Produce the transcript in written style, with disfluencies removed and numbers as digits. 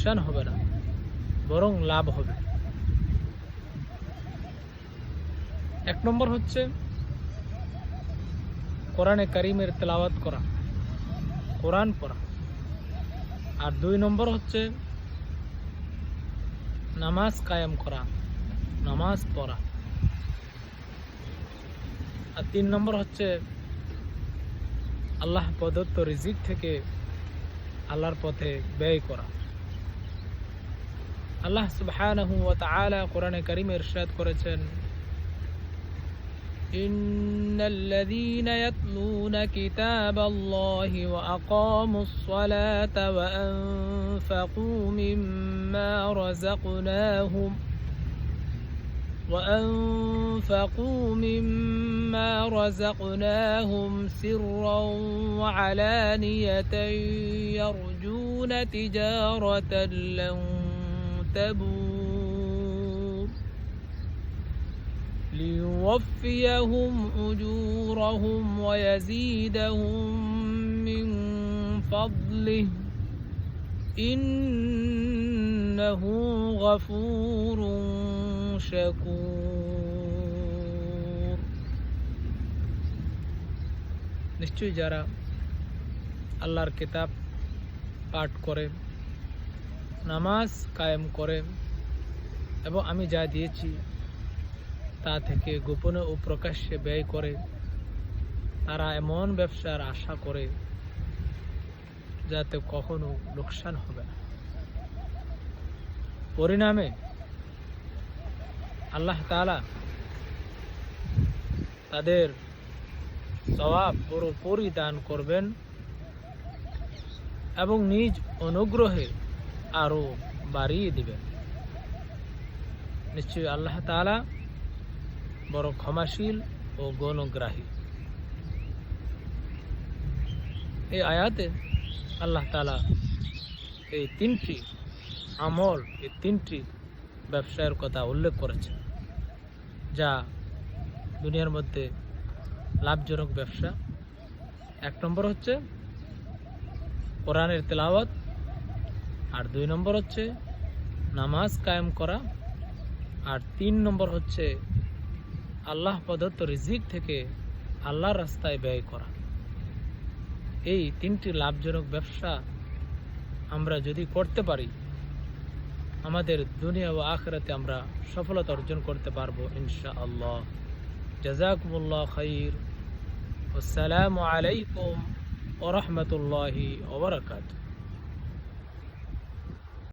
লোকসান হবে না, বরং লাভ হবে। এক নম্বর হচ্ছে কোরআনে কারিমের তেলাওয়াত করা, কোরআন পড়া। আর 2 নম্বর হচ্ছে নামাজ কায়েম করা, নামাজ পড়া। আর 3 নম্বর হচ্ছে আল্লাহ প্রদত্ত রিজিক থেকে আল্লাহর পথে ব্যয় করা। আল্লাহ সুবহানাহু ওয়া তাআলা কোরআনে কারিমে ইরশাদ করেছেন, ইন্নাল্লাযীনা ইয়াতলুনা কিতাবাল্লাহি ওয়া আকামুস সালাতা ওয়া আনফাকু মিম্মা রাযাকনাহুম وأنفقوا مما رزقناهم سرا وعلانية يرجون تجارة لن تبور ليوفيهم أجورهم ويزيدهم من فضله إنه غفور শাকুর। নিশ্চয়ই যারা আল্লাহর কিতাব পাঠ করে, নামাজ কায়েম করে এবং আমি যা দিয়েছি তা থেকে গোপনে ও প্রকাশ্যে ব্যয় করে, তারা এমন ব্যবসার আশা করে যাতে কখনো লোকসান হবে না। পরিণামে আল্লাহ তাআলা তাদের সওয়াব পুরোপুরি দান করবেন এবং নিজ অনুগ্রহে আরো বাড়িয়ে দিবেন। নিশ্চয়ই আল্লাহ তাআলা বড় ক্ষমাশীল ও গণগ্রাহী। এই আয়াতে আল্লাহ তাআলা এই 3টি আমল, এই 3টি ব্যবসায়ের কথা উল্লেখ করেছে, যা দুনিয়ার মধ্যে লাভজনক ব্যবসা। 1 নম্বর হচ্ছে কোরআনের তেলাওয়াত, আর 2 নম্বর হচ্ছে নামাজ কায়েম করা, আর 3 নম্বর হচ্ছে আল্লাহ প্রদত্ত রিজিক থেকে আল্লাহর রাস্তায় ব্যয় করা। এই 3টি লাভজনক ব্যবসা আমরা যদি করতে পারি, আমাদের দুনিয়া ও আখিরাতে আমরা সফলতা অর্জন করতে পারবো ইনশাআল্লাহ। জাযাকুমুল্লাহ খাইর। আসসালামু আলাইকুম ওয়া রাহমাতুল্লাহি ওয়া বারাকাতুহু।